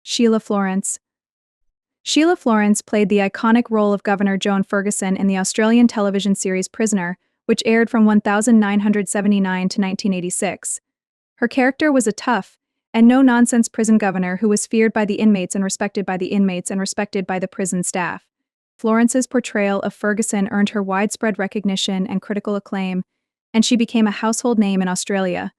Sheila Florence. Sheila Florence played the iconic role of Governor Joan Ferguson in the Australian television series Prisoner, which aired from 1979 to 1986. Her character was a tough and no-nonsense prison governor who was feared by the inmates and respected by the prison staff. Florence's portrayal of Ferguson earned her widespread recognition and critical acclaim, and she became a household name in Australia.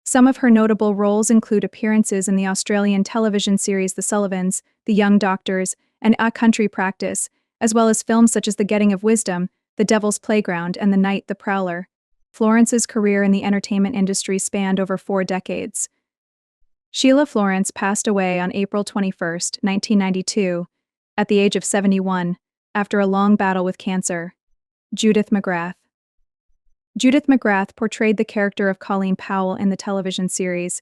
Some of her notable roles include appearances in the Australian television series The Sullivans, The Young Doctors, and A Country Practice, as well as films such as The Getting of Wisdom, The Devil's Playground, and The Night the Prowler. Florence's career in the entertainment industry spanned over 4 decades. Sheila Florence passed away on April 21, 1992, at the age of 71, after a long battle with cancer. Judith McGrath. Judith McGrath portrayed the character of Colleen Powell in the television series.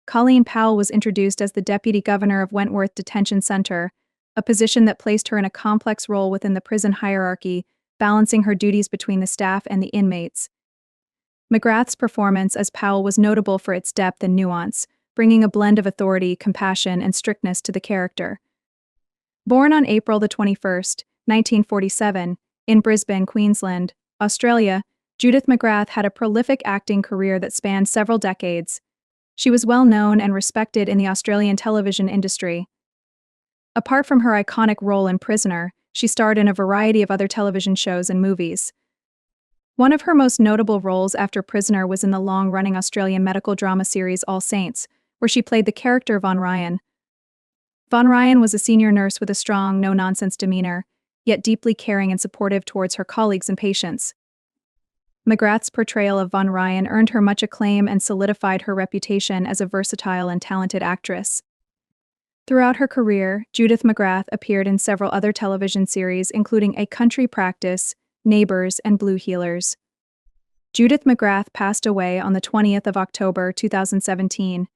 Colleen Powell was introduced as the deputy governor of Wentworth Detention Center, a position that placed her in a complex role within the prison hierarchy, balancing her duties between the staff and the inmates. McGrath's performance as Powell was notable for its depth and nuance, bringing a blend of authority, compassion, and strictness to the character. Born on April 21, 1947, in Brisbane, Queensland, Australia, Judith McGrath had a prolific acting career that spanned several decades. She was well known and respected in the Australian television industry. Apart from her iconic role in Prisoner, she starred in a variety of other television shows and movies. One of her most notable roles after Prisoner was in the long-running Australian medical drama series All Saints, where she played the character Von Ryan. Von Ryan was a senior nurse with a strong, no-nonsense demeanor, yet deeply caring and supportive towards her colleagues and patients. McGrath's portrayal of Von Ryan earned her much acclaim and solidified her reputation as a versatile and talented actress. Throughout her career, Judith McGrath appeared in several other television series including A Country Practice, Neighbours, and Blue Heelers. Judith McGrath passed away on the 20th of October 2017.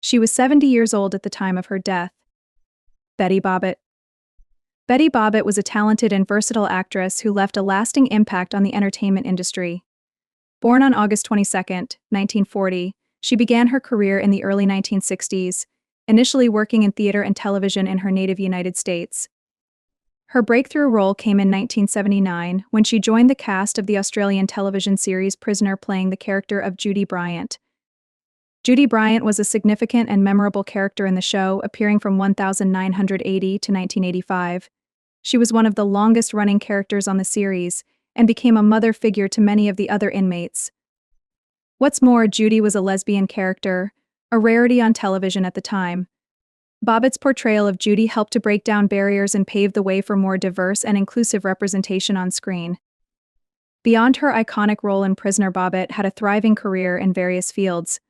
She was 70 years old at the time of her death. Betty Bobbit. Betty Bobbit was a talented and versatile actress who left a lasting impact on the entertainment industry. Born on August 22, 1940, she began her career in the early 1960s, initially working in theater and television in her native United States. Her breakthrough role came in 1979 when she joined the cast of the Australian television series Prisoner, playing the character of Judy Bryant. Judy Bryant was a significant and memorable character in the show, appearing from 1980 to 1985. She was one of the longest-running characters on the series and became a mother figure to many of the other inmates. What's more, Judy was a lesbian character, a rarity on television at the time. Bobbit's portrayal of Judy helped to break down barriers and pave the way for more diverse and inclusive representation on screen. Beyond her iconic role in Prisoner, Bobbit had a thriving career in various fields.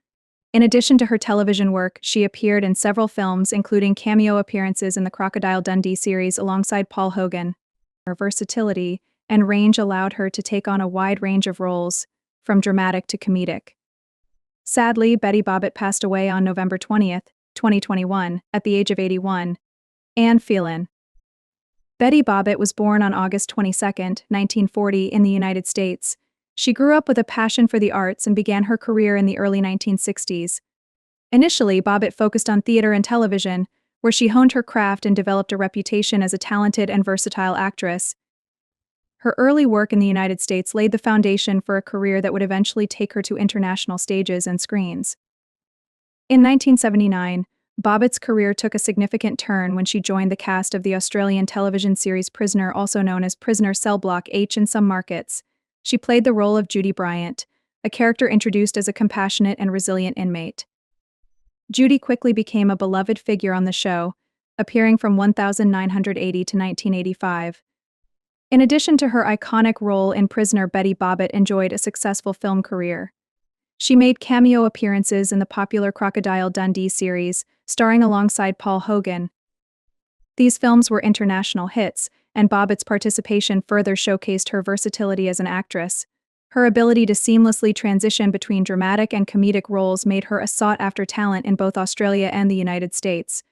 In addition to her television work, she appeared in several films, including cameo appearances in the Crocodile Dundee series alongside Paul Hogan. Her versatility and range allowed her to take on a wide range of roles, from dramatic to comedic. Sadly, Betty Bobbit passed away on November 20, 2021, at the age of 81. And Felin. Betty Bobbit was born on August 22, 1940, in the United States. She grew up with a passion for the arts and began her career in the early 1960s. Initially, Bobbit focused on theater and television, where she honed her craft and developed a reputation as a talented and versatile actress. Her early work in the United States laid the foundation for a career that would eventually take her to international stages and screens. In 1979, Bobbit's career took a significant turn when she joined the cast of the Australian television series Prisoner, also known as Prisoner Cell Block H in some markets. She played the role of Judy Bryant, a character introduced as a compassionate and resilient inmate. Judy quickly became a beloved figure on the show, appearing from 1980 to 1985. In addition to her iconic role in Prisoner, Betty Bobbit enjoyed a successful film career. She made cameo appearances in the popular Crocodile Dundee series, starring alongside Paul Hogan. These films were international hits, and Bobbit's participation further showcased her versatility as an actress. Her ability to seamlessly transition between dramatic and comedic roles made her a sought-after talent in both Australia and the United States.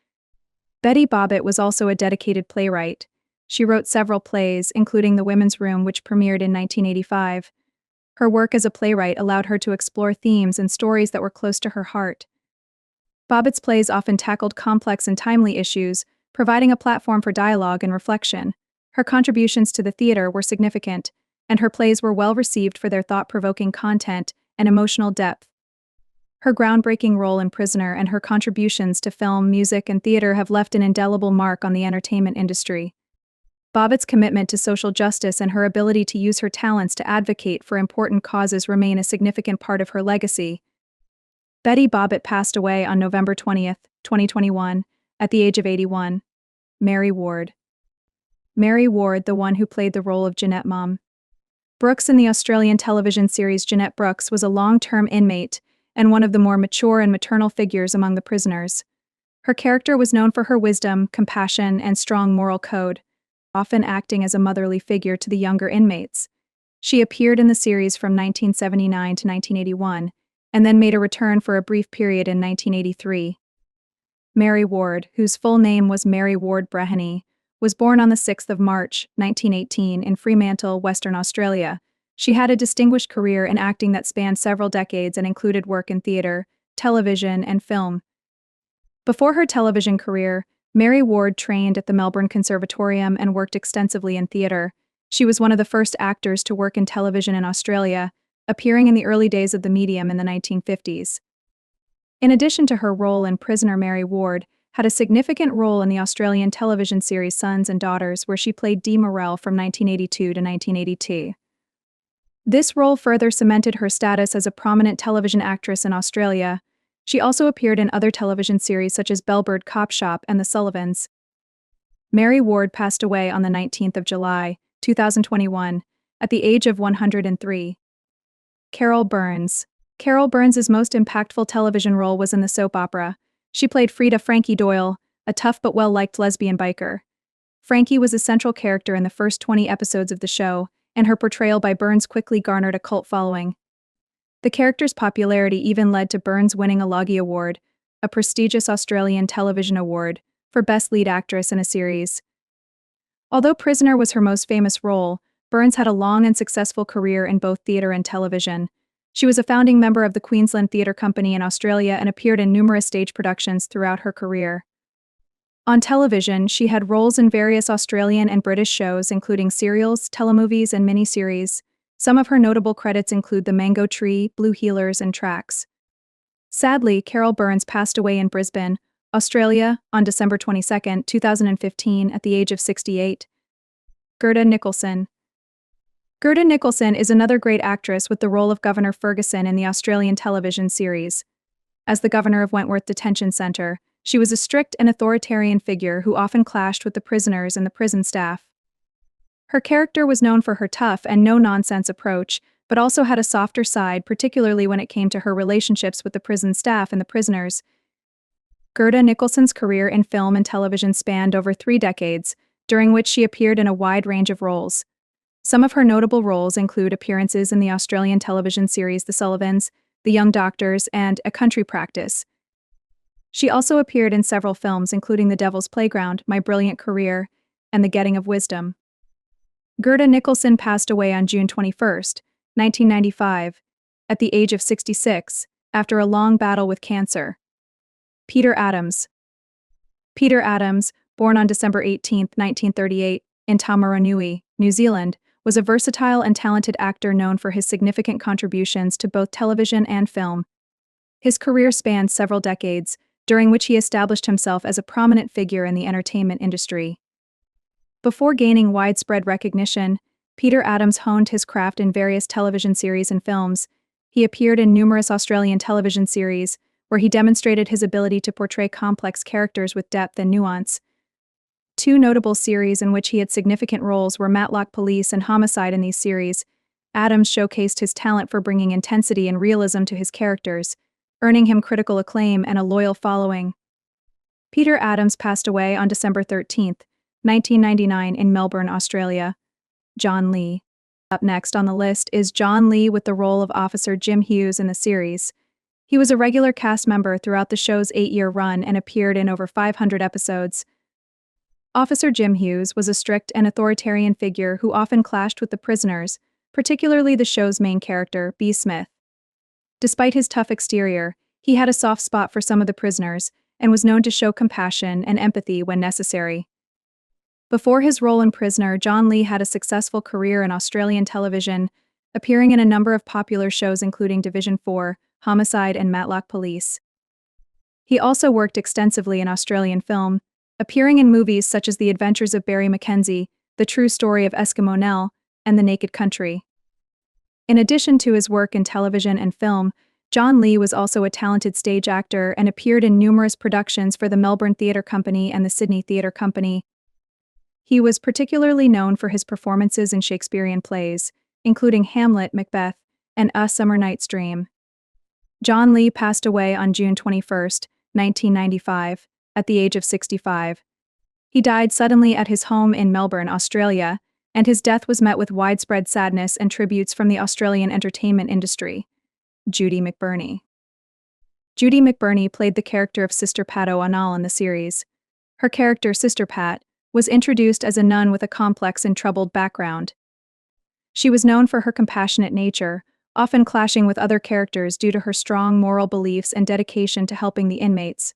Betty Bobbit was also a dedicated playwright. She wrote several plays, including The Women's Room, which premiered in 1985. Her work as a playwright allowed her to explore themes and stories that were close to her heart. Bobbit's plays often tackled complex and timely issues, providing a platform for dialogue and reflection. Her contributions to the theater were significant, and her plays were well received for their thought-provoking content and emotional depth. Her groundbreaking role in Prisoner and her contributions to film, music, and theater have left an indelible mark on the entertainment industry. Bobbit's commitment to social justice and her ability to use her talents to advocate for important causes remain a significant part of her legacy. Betty Bobbit passed away on November 20, 2021, at the age of 81. Mary Ward. Mary Ward, the one who played the role of Jeanette Mum Brooks in the Australian television series Jeanette Brooks, was a long-term inmate and one of the more mature and maternal figures among the prisoners. Her character was known for her wisdom, compassion, and strong moral code, often acting as a motherly figure to the younger inmates. She appeared in the series from 1979 to 1981, and then made a return for a brief period in 1983. Mary Ward, whose full name was Mary Ward Breheny, was born on the 6th of March, 1918, in Fremantle, Western Australia. She had a distinguished career in acting that spanned several decades and included work in theater, television, and film. Before her television career, Mary Ward trained at the Melbourne Conservatorium and worked extensively in theater. She was one of the first actors to work in television in Australia, appearing in the early days of the medium in the 1950s. In addition to her role in Prisoner, Mary Ward had a significant role in the Australian television series Sons and Daughters, where she played Dee Morrell from 1982 to 1982. This role further cemented her status as a prominent television actress in Australia. She also appeared in other television series such as Bellbird Cop Shop and The Sullivans. Mary Ward passed away on the 19th of July, 2021, at the age of 103. Carol Burns. Carol Burns' most impactful television role was in the soap opera. She played Frida Frankie Doyle, a tough but well-liked lesbian biker. Frankie was a central character in the first 20 episodes of the show, and her portrayal by Burns quickly garnered a cult following. The character's popularity even led to Burns winning a Logie Award, a prestigious Australian television award, for Best Lead Actress in a Series. Although Prisoner was her most famous role, Burns had a long and successful career in both theatre and television. She was a founding member of the Queensland Theatre Company in Australia and appeared in numerous stage productions throughout her career. On television, she had roles in various Australian and British shows, including serials, telemovies, and miniseries. Some of her notable credits include The Mango Tree, Blue Heelers, and Tracks. Sadly, Carol Burns passed away in Brisbane, Australia, on December 22, 2015, at the age of 68. Gera Nicholson. Gera Nicholson is another great actress with the role of Governor Ferguson in the Australian television series. As the governor of Wentworth Detention Centre, she was a strict and authoritarian figure who often clashed with the prisoners and the prison staff. Her character was known for her tough and no-nonsense approach, but also had a softer side, particularly when it came to her relationships with the prison staff and the prisoners. Gera Nicholson's career in film and television spanned over 3 decades, during which she appeared in a wide range of roles. Some of her notable roles include appearances in the Australian television series The Sullivans, The Young Doctors, and A Country Practice. She also appeared in several films including The Devil's Playground, My Brilliant Career, and The Getting of Wisdom. Gera Nicholson passed away on June 21, 1995, at the age of 66, after a long battle with cancer. Peter Adams. Peter Adams, born on December 18, 1938, in Taumarunui, New Zealand, was a versatile and talented actor known for his significant contributions to both television and film. His career spanned several decades, during which he established himself as a prominent figure in the entertainment industry. Before gaining widespread recognition, Peter Adams honed his craft in various television series and films. He appeared in numerous Australian television series, where he demonstrated his ability to portray complex characters with depth and nuance. 2 notable series in which he had significant roles were Matlock Police and Homicide. In these series, Adams showcased his talent for bringing intensity and realism to his characters, earning him critical acclaim and a loyal following. Peter Adams passed away on December 13, 1999, in Melbourne, Australia. John Lee. Up next on the list is John Lee with the role of Officer Jim Hughes in the series. He was a regular cast member throughout the show's 8-year run and appeared in over 500 episodes. Officer Jim Hughes was a strict and authoritarian figure who often clashed with the prisoners, particularly the show's main character, B. Smith. Despite his tough exterior, He had a soft spot for some of the prisoners and was known to show compassion and empathy when necessary. Before his role in Prisoner, John Lee had a successful career in Australian television, appearing in a number of popular shows including Division 4, Homicide and Matlock Police. He also worked extensively in Australian film, appearing in movies such as The Adventures of Barry Mackenzie, The True Story of Eskimo Nell, and The Naked Country. In addition to his work in television and film, John Lee was also a talented stage actor and appeared in numerous productions for the Melbourne Theatre Company and the Sydney Theatre Company. He was particularly known for his performances in Shakespearean plays, including Hamlet, Macbeth, and A Summer Night's Dream. John Lee passed away on June 21, 1995, at the age of 65. He died suddenly at his home in Melbourne, Australia, and his death was met with widespread sadness and tributes from the Australian entertainment industry. Judy McBurney. Judy McBurney played the character of Sister Pat O'Neill in the series. Her character, Sister Pat, was introduced as a nun with a complex and troubled background. She was known for her compassionate nature, often clashing with other characters due to her strong moral beliefs and dedication to helping the inmates.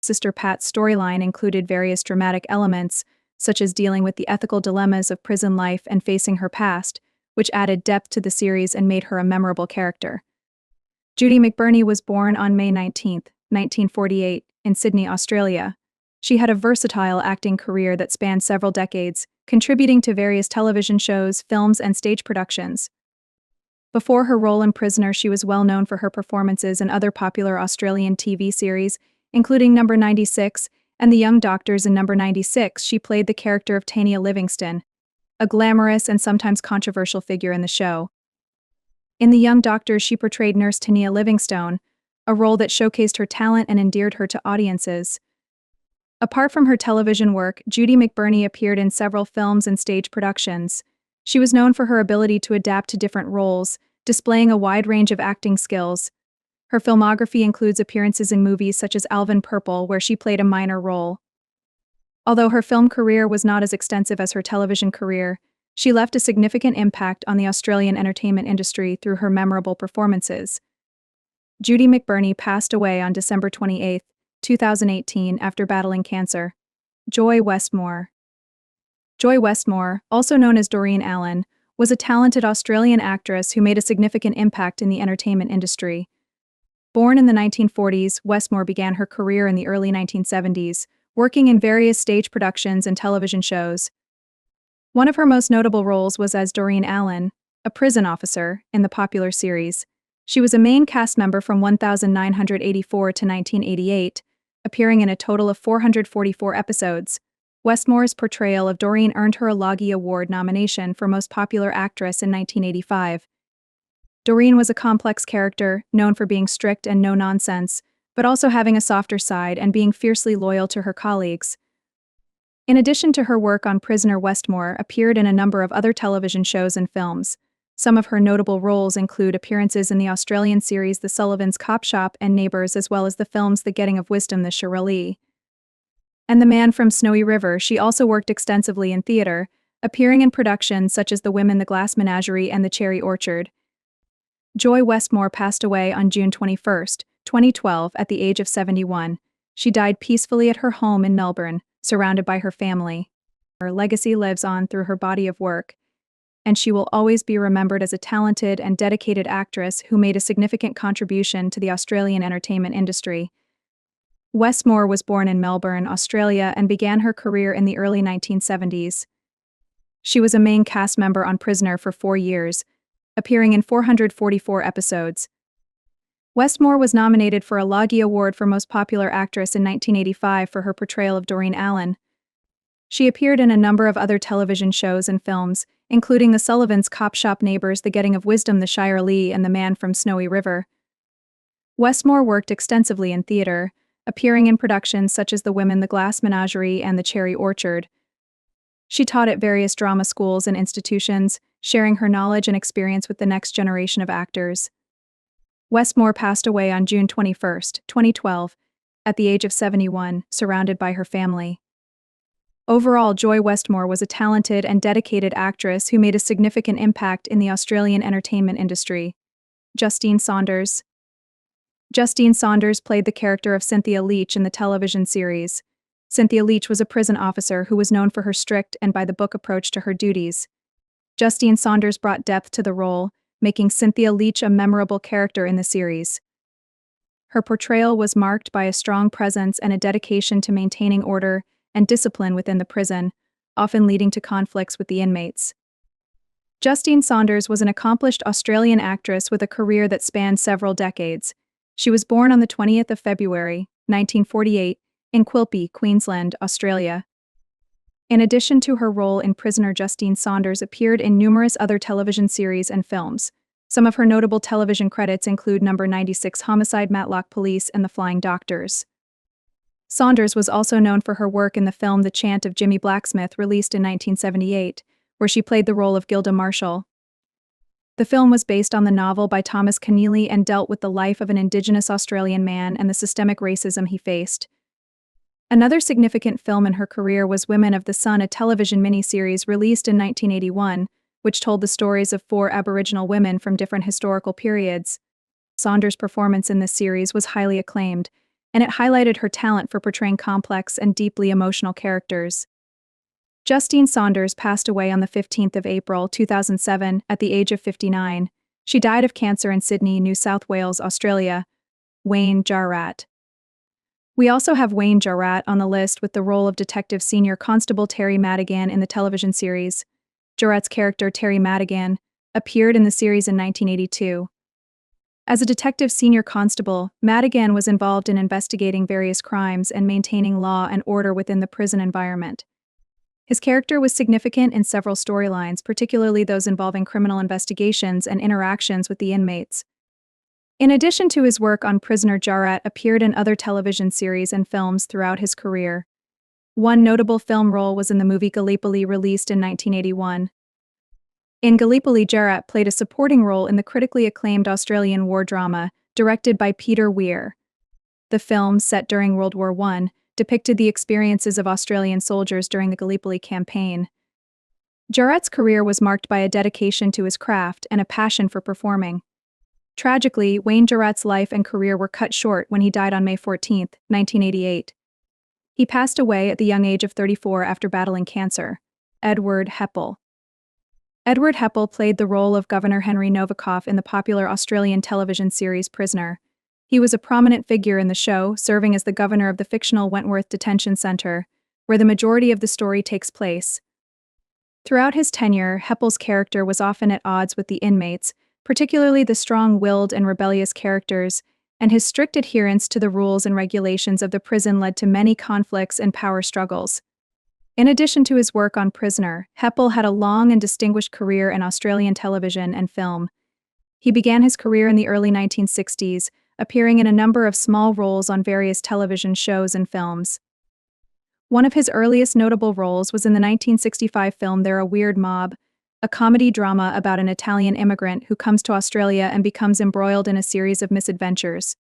Sister Pat's storyline included various dramatic elements, such as dealing with the ethical dilemmas of prison life and facing her past, which added depth to the series and made her a memorable character. Judy McBurney was born on May 19, 1948, in Sydney, Australia. She had a versatile acting career that spanned several decades, contributing to various television shows, films, and stage productions. Before her role in Prisoner, she was well known for her performances in other popular Australian TV series, including Number 96 and The Young Doctors. In Number 96, she played the character of Tania Livingston, a glamorous and sometimes controversial figure in the show. In The Young Doctors, she portrayed Nurse Tania Livingstone, a role that showcased her talent and endeared her to audiences. Apart from her television work, Judy McBurney appeared in several films and stage productions. She was known for her ability to adapt to different roles, displaying a wide range of acting skills. Her filmography includes appearances in movies such as Alvin Purple, where she played a minor role. Although her film career was not as extensive as her television career, she left a significant impact on the Australian entertainment industry through her memorable performances. Judy McBurney passed away on December 28, 2018, after battling cancer. Joy Westmore. Joy Westmore, also known as Doreen Allen, was a talented Australian actress who made a significant impact in the entertainment industry. Born in the 1940s, Westmore began her career in the early 1970s, working in various stage productions and television shows. One of her most notable roles was as Doreen Allen, a prison officer, in the popular series. She was a main cast member from 1984 to 1988, appearing in a total of 444 episodes. Westmore's portrayal of Doreen earned her a Logie Award nomination for Most Popular Actress in 1985. Doreen was a complex character, known for being strict and no-nonsense, but also having a softer side and being fiercely loyal to her colleagues. In addition to her work on Prisoner, Westmore appeared in a number of other television shows and films. Some of her notable roles include appearances in the Australian series The Sullivan's Cop Shop and Neighbours, as well as the films The Getting of Wisdom, The Shirley, and The Man from Snowy River. She also worked extensively in theatre, appearing in productions such as The Women, The Glass Menagerie, and The Cherry Orchard. Joy Westmore passed away on June 21, 2012, at the age of 71. She died peacefully at her home in Melbourne, surrounded by her family. Her legacy lives on through her body of work, and she will always be remembered as a talented and dedicated actress who made a significant contribution to the Australian entertainment industry. Westmore was born in Melbourne, Australia, and began her career in the early 1970s. She was a main cast member on Prisoner for 4 years, appearing in 444 episodes. Westmore was nominated for a Logie Award for Most Popular Actress in 1985 for her portrayal of Doreen Allen. She appeared in a number of other television shows and films, including The Sullivan's Cop Shop, Neighbours, The Getting of Wisdom, The Shirley, and The Man from Snowy River. Westmore worked extensively in theatre, appearing in productions such as The Women, The Glass Menagerie, and The Cherry Orchard. She taught at various drama schools and institutions, sharing her knowledge and experience with the next generation of actors. Westmore passed away on June 21, 2012, at the age of 71, surrounded by her family. Overall, Joy Westmore was a talented and dedicated actress who made a significant impact in the Australian entertainment industry. Justine Saunders. Justine Saunders played the character of Cynthia Leach in the television series. Cynthia Leach was a prison officer who was known for her strict and by-the-book approach to her duties. Justine Saunders brought depth to the role, making Cynthia Leach a memorable character in the series. Her portrayal was marked by a strong presence and a dedication to maintaining order and discipline within the prison, often leading to conflicts with the inmates. Justine Saunders was an accomplished Australian actress with a career that spanned several decades. She was born on the 20th of February, 1948, in Quilpie, Queensland, Australia. In addition to her role in Prisoner, Justine Saunders appeared in numerous other television series and films. Some of her notable television credits include Number 96 Homicide, Matlock Police, and The Flying Doctors. Saunders was also known for her work in the film The Chant of Jimmy Blacksmith, released in 1978, where she played the role of Gilda Marshall. The film was based on the novel by Thomas Keneally and dealt with the life of an Indigenous Australian man and the systemic racism he faced. Another significant film in her career was Women of the Sun, a television miniseries released in 1981, which told the stories of 4 Aboriginal women from different historical periods. Saunders' performance in this series was highly acclaimed, and it highlighted her talent for portraying complex and deeply emotional characters. Justine Saunders passed away on the 15th of April, 2007, at the age of 59. She died of cancer in Sydney, New South Wales, Australia. Wayne Jarrett. We also have Wayne Jarrett on the list with the role of Detective Senior Constable Terry Madigan in the television series. Jarrett's character, Terry Madigan, appeared in the series in 1982. As a detective senior constable, Madigan was involved in investigating various crimes and maintaining law and order within the prison environment. His character was significant in several storylines, particularly those involving criminal investigations and interactions with the inmates. In addition to his work on Prisoner, Jarrett appeared in other television series and films throughout his career. One notable film role was in the movie Gallipoli, released in 1981. In Gallipoli, Jarrett played a supporting role in the critically acclaimed Australian war drama, directed by Peter Weir. The film, set during World War I, depicted the experiences of Australian soldiers during the Gallipoli campaign. Jarrett's career was marked by a dedication to his craft and a passion for performing. Tragically, Wayne Jarrett's life and career were cut short when he died on May 14, 1988. He passed away at the young age of 34 after battling cancer. Edward Heppel. Edward Heppel played the role of Governor Henry Novikov in the popular Australian television series Prisoner. He was a prominent figure in the show, serving as the governor of the fictional Wentworth Detention Centre, where the majority of the story takes place. Throughout his tenure, Heppel's character was often at odds with the inmates, particularly the strong-willed and rebellious characters, and his strict adherence to the rules and regulations of the prison led to many conflicts and power struggles. In addition to his work on Prisoner, Heppel had a long and distinguished career in Australian television and film. He began his career in the early 1960s, appearing in a number of small roles on various television shows and films. One of his earliest notable roles was in the 1965 film They're a Weird Mob, a comedy drama about an Italian immigrant who comes to Australia and becomes embroiled in a series of misadventures.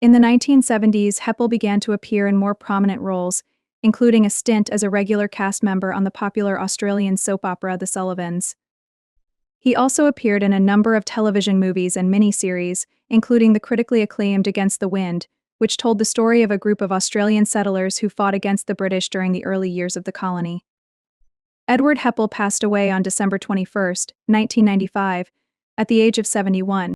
In the 1970s, Heppel began to appear in more prominent roles, including a stint as a regular cast member on the popular Australian soap opera The Sullivans. He also appeared in a number of television movies and miniseries, including the critically acclaimed Against the Wind, which told the story of a group of Australian settlers who fought against the British during the early years of the colony. Edward Heppel passed away on December 21, 1995, at the age of 71.